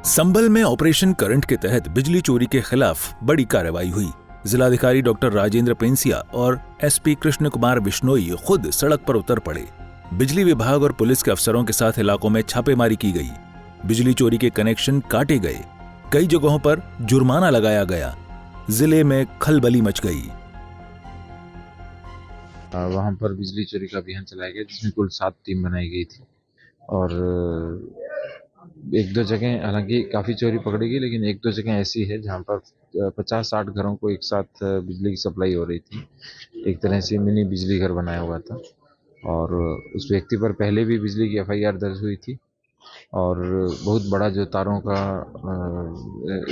संभल में operation current के तहत बिजली चोरी के खिलाफ बड़ी कार्रवाई हुई। जिलाधिकारी डॉक्टर राजेंद्र पेंसिया और एसपी कृष्ण कुमार बिश्नोई खुद सड़क पर उतर पड़े। बिजली विभाग और पुलिस के अफसरों के साथ इलाकों में छापेमारी की गई। बिजली चोरी के कनेक्शन काटे गए, कई जगहों पर जुर्माना लगाया गया। जिले में खलबली मच गई। वहां पर बिजली चोरी का अभियान चलाया गया जिसमें कुल 7 टीम बनाई गई थी और एक दो जगह हालांकि काफी चोरी पकड़ी गई, लेकिन एक दो जगह ऐसी है जहां पर 50-60 घरों को एक साथ बिजली की सप्लाई हो रही थी। एक तरह से मिनी बिजली घर बनाया हुआ था और उस व्यक्ति पर पहले भी बिजली की FIR दर्ज हुई थी और बहुत बड़ा जो तारों का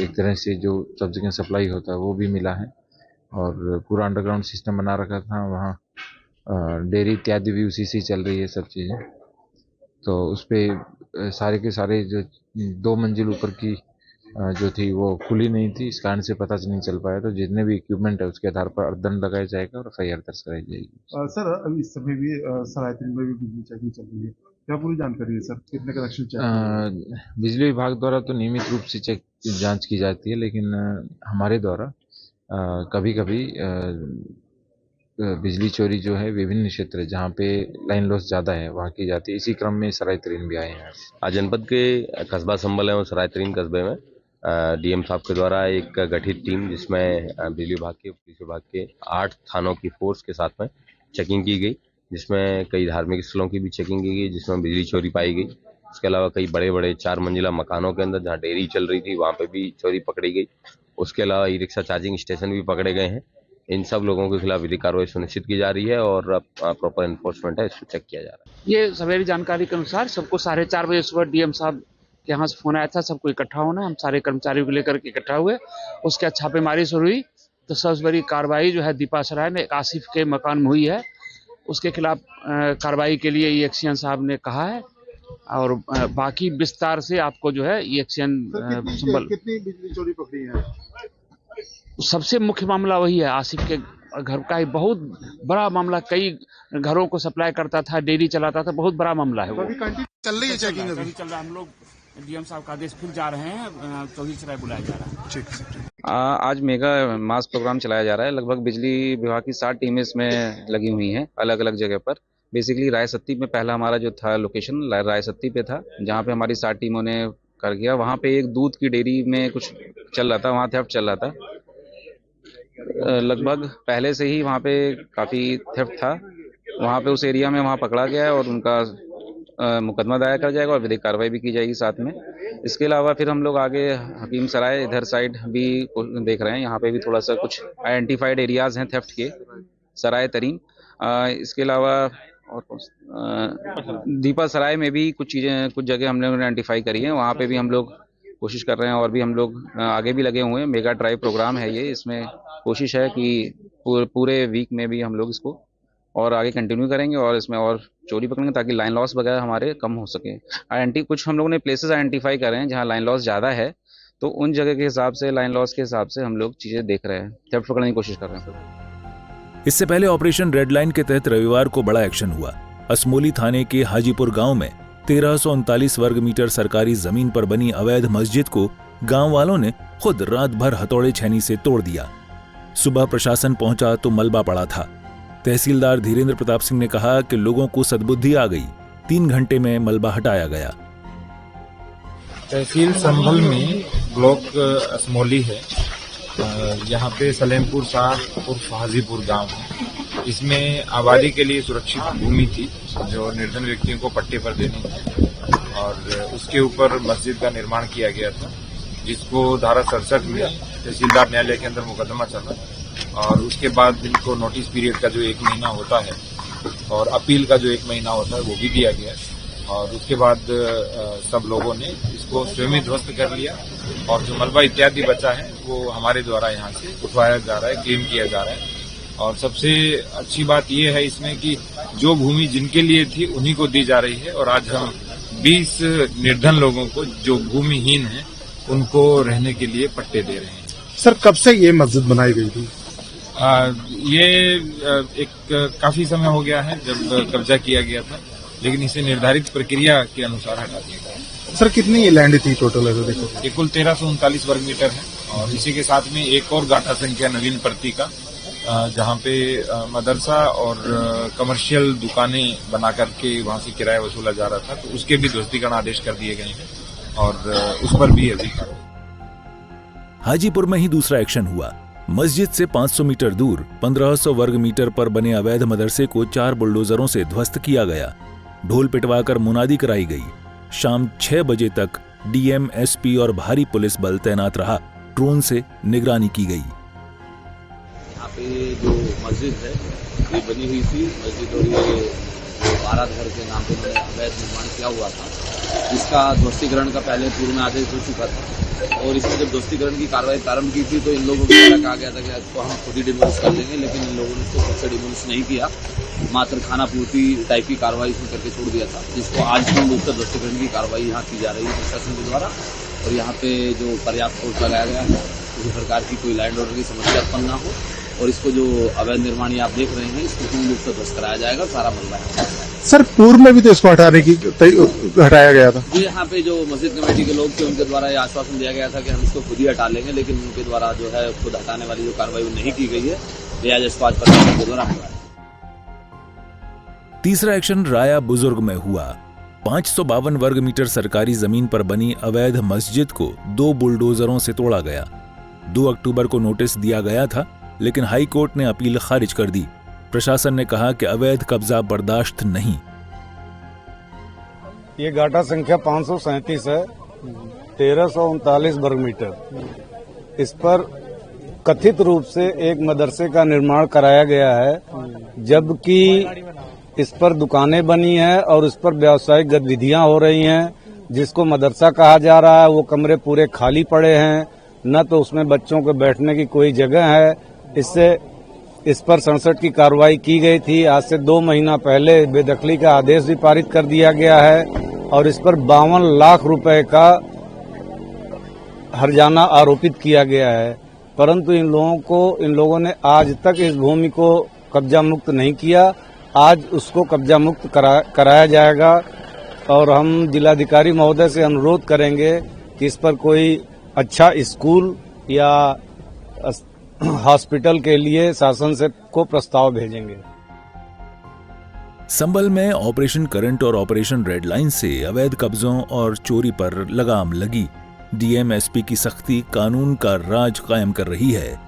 एक तरह से जो सब जगह सप्लाई होता है वो भी मिला है और पूरा अंडरग्राउंड सिस्टम बना रखा था। वहाँ डेयरी इत्यादि भी उसी से चल रही है सब चीज़ें। तो उस पर सारे के सारे जो 2 मंजिल ऊपर की जो थी वो खुली नहीं थी, इस कारण से पता नहीं चल पाया। तो जितने भी इक्विपमेंट है उसके आधार पर दंड लगाया जाएगा और FIR दर्ज कराई जाएगी। सर अभी इस समय भी सरायतुल में भी बिजली चेकिंग चल रही है, क्या पूरी जानकारी है सर? कितने कनेक्शन चेक? बिजली विभाग द्वारा तो नियमित रूप से जांच की जाती है, लेकिन हमारे द्वारा कभी कभी बिजली चोरी जो है विभिन्न क्षेत्र जहाँ पे लाइन लॉस ज़्यादा है वहाँ की जाती है। इसी क्रम में सरायतरीन भी आए हैं। आज जनपद के कस्बा संभल एवं सरायतरीन कस्बे में DM साहब के द्वारा एक गठित टीम जिसमें बिजली विभाग के, पुलिस विभाग के 8 थानों की फोर्स के साथ में चेकिंग की गई, जिसमें कई धार्मिक स्थलों की भी चेकिंग की गई जिसमें बिजली चोरी पाई गई। उसके अलावा कई बड़े बड़े 4 मंजिला मकानों के अंदर जहाँ डेयरी चल रही थी वहाँ पे भी चोरी पकड़ी गई। उसके अलावा ई-रिक्शा चार्जिंग स्टेशन भी पकड़े गए हैं। इन सब लोगों के खिलाफ विधिक कार्रवाई सुनिश्चित की जा रही है और प्रॉपर एनफोर्समेंट है, इसको चेक किया जा रहा है। ये सवेरे जानकारी के अनुसार सबको 4:30 बजे सुबह DM साहब के यहाँ से फोन आया था, सबको इकट्ठा होना। हम सारे कर्मचारियों को लेकर के इकट्ठा हुए। उसके बाद छापेमारी शुरू हुई तो सबसे बड़ी कार्रवाई जो है दीपा सराय में आसिफ के मकान में हुई है। उसके खिलाफ कार्रवाई के लिए EXN साहब ने कहा है और बाकी विस्तार से आपको जो है EXN कितनी बिजली चोरी पकड़ी है? सबसे मुख्य मामला वही है, आसिफ के घर का ही बहुत बड़ा मामला। कई घरों को सप्लाई करता था, डेयरी चलाता था, बहुत बड़ा मामला है वो। चल रही है चेकिंग अभी चल रहा है। हम लोग DM साहब का आदेश फिर जा रहे हैं, चौधरी सराय बुलाया जा रहा है। ठीक। आज मेगा मास प्रोग्राम चलाया जा रहा है। लगभग बिजली विभाग की 7 टीमें इसमें लगी हुई हैं अलग अलग जगह पर। बेसिकली रायसत्ती में पहला हमारा जो था लोकेशन रायसत्ती पे था, जहाँ पे हमारी 7 टीमों ने कर किया। वहाँ पे एक दूध की डेयरी में कुछ चल रहा था, वहाँ थेफ्ट चल रहा था। लगभग पहले से ही वहाँ पे काफ़ी थेफ्ट था। वहाँ पे उस एरिया में वहाँ पकड़ा गया है और उनका मुकदमा दायर कर जाएगा और विधिक कार्रवाई भी की जाएगी साथ में। इसके अलावा फिर हम लोग आगे हकीम सराय इधर साइड भी देख रहे हैं। यहाँ पे भी थोड़ा सा कुछ आइडेंटिफाइड एरियाज हैं थेफ्ट के, सराय तरीन। इसके अलावा और दीपा सराय में भी कुछ जगह हमने आइडेंटिफाई करी है, वहाँ पे भी हम लोग कोशिश कर रहे हैं और भी हम लोग आगे भी लगे हुए हैं। मेगा ड्राइव प्रोग्राम है ये, इसमें कोशिश है कि पूरे वीक में भी हम लोग इसको और आगे कंटिन्यू करेंगे और इसमें और चोरी पकड़ेंगे ताकि लाइन लॉस वगैरह हमारे कम हो सके। कुछ हम लोगों ने प्लेसेस आइडेंटिफाई कर रहे हैं जहां लाइन लॉस ज़्यादा है, तो उन जगह के हिसाब से लाइन लॉस के हिसाब से हम लोग चीज़ें देख रहे हैं, थेफ्ट पकड़ने की कोशिश कर रहे हैं। इससे पहले ऑपरेशन रेड लाइन के तहत रविवार को बड़ा एक्शन हुआ। असमोली थाने के हाजीपुर गांव में 1339 वर्ग मीटर सरकारी जमीन पर बनी अवैध मस्जिद को गांव वालों ने खुद रात भर हथौड़े छेनी से तोड़ दिया। सुबह प्रशासन पहुंचा तो मलबा पड़ा था। तहसीलदार धीरेन्द्र प्रताप सिंह ने कहा कि लोगों को सद्बुद्धि आ गई, 3 घंटे में मलबा हटाया गया। तहसील संभल में ब्लॉक असमोली है, यहाँ पे सलेमपुर साहब उर्फ हाजीपुर गांव है। इसमें आबादी के लिए सुरक्षित भूमि थी जो निर्धन व्यक्तियों को पट्टे पर देनी थी और उसके ऊपर मस्जिद का निर्माण किया गया था, जिसको धारा 67 में तहसीलदार न्यायालय के अंदर मुकदमा चला और उसके बाद इनको नोटिस पीरियड का जो 1 महीना होता है और अपील का जो 1 महीना होता है वो भी दिया गया और उसके बाद सब लोगों ने इसको स्वयं ही ध्वस्त कर लिया और जो मलबा इत्यादि बचा है वो हमारे द्वारा यहाँ से उठवाया जा रहा है, क्लेम किया जा रहा है। और सबसे अच्छी बात ये है इसमें कि जो भूमि जिनके लिए थी उन्हीं को दी जा रही है और आज हम 20 निर्धन लोगों को जो भूमिहीन हैं उनको रहने के लिए पट्टे दे रहे हैं। सर कब से ये मस्जिद बनाई गई थी? ये एक काफी समय हो गया है जब कब्जा किया गया था, लेकिन इसे निर्धारित प्रक्रिया के अनुसार हटा दिया गया। सर कितनी लैंड थी टोटल है देखो? ये कुल 1339 वर्ग मीटर है और इसी के साथ में एक और गाटा संख्या नवीन प्रति का जहाँ पे मदरसा और कमर्शियल दुकानें बना करके वहां से किराया वसूला जा रहा था, तो उसके भी ध्वस्तीकरण आदेश कर दिए गए हैं और उस पर भी अभी हाजीपुर में ही दूसरा एक्शन हुआ। मस्जिद से 500 मीटर दूर 1500 वर्ग मीटर पर बने अवैध मदरसे को 4 बुलडोजरों से ध्वस्त किया गया। ढोल पिटवाकर मुनादी कराई गई। शाम 6 बजे तक डीएम, एसपी और भारी पुलिस बल तैनात रहा। ड्रोन से निगरानी की गई। यहाँ पे जो मस्जिद है ये बनी हुई थी मस्जिद और ये बारात घर के नाम पे उन्होंने अवैध निर्माण किया हुआ था, जिसका ध्वस्तीकरण का पहले पूर्व में आदेश हो चुका था और इसमें जब ध्वस्तीकरण की कार्रवाई प्रारंभ की थी तो इन लोगों को कहा गया था कि इसको हम खुद ही डिमोलिश कर देंगे, लेकिन इन लोगों ने इसको खुद से डिमोलिश नहीं किया, मात्र खाना पूर्ति टाइप की कार्रवाई इसमें करके छोड़ दिया था, जिसको आज पूर्ण रूप से ध्वस्तीकरण की कार्रवाई यहाँ की जा रही है प्रशासन के द्वारा। और यहाँ पे जो पर्याप्त फोर्स लगाया गया है किसी प्रकार की कोई लैंड ऑर्डर की समस्या उत्पन्न ना हो और इसको जो अवैध निर्माण आप देख रहे हैं इसको पूर्ण रूप से ध्वस्त कराया जाएगा, सारा मलबा है। सर पूर्व में भी तो इसको हटाया गया था जी। यहाँ पे जो मस्जिद कमेटी के लोग थे उनके द्वारा ये आश्वासन दिया गया था कि हम इसको खुद ही हटा लेंगे, लेकिन उनके द्वारा जो है खुद हटाने वाली जो कार्रवाई नहीं की गई है, लिहाजा इसको आज प्रशासन के द्वारा हुआ है। तीसरा एक्शन राया बुजुर्ग में हुआ। 552 वर्ग मीटर सरकारी जमीन पर बनी अवैध मस्जिद को 2 बुलडोजरों से तोड़ा गया। 2 अक्टूबर को नोटिस दिया गया था, लेकिन हाई कोर्ट ने अपील खारिज कर दी। प्रशासन ने कहा कि अवैध कब्जा बर्दाश्त नहीं। ये गाटा संख्या 537 है, 1339 वर्ग मीटर। इस पर कथित रूप से एक मदरसे का निर्माण कराया गया है, जबकि इस पर दुकानें बनी हैं और इस पर व्यावसायिक गतिविधियां हो रही हैं, जिसको मदरसा कहा जा रहा है। वो कमरे पूरे खाली पड़े हैं, न तो उसमें बच्चों के बैठने की कोई जगह है। इससे इस पर 67 की कार्रवाई की गई थी। आज से 2 महीना पहले बेदखली का आदेश भी पारित कर दिया गया है और इस पर 52 लाख रुपए का हर्जाना आरोपित किया गया है, परंतु इन लोगों ने आज तक इस भूमि को कब्जा मुक्त नहीं किया। आज उसको कब्जा मुक्त कराया जाएगा और हम जिलाधिकारी महोदय से अनुरोध करेंगे कि इस पर कोई अच्छा स्कूल या हॉस्पिटल के लिए शासन से को प्रस्ताव भेजेंगे। संभल में ऑपरेशन करंट और ऑपरेशन रेड लाइन से अवैध कब्जों और चोरी पर लगाम लगी। डीएम, एसपी की सख्ती कानून का राज कायम कर रही है।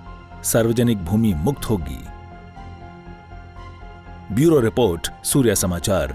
सार्वजनिक भूमि मुक्त होगी। ब्यूरो रिपोर्ट, सूर्या समाचार।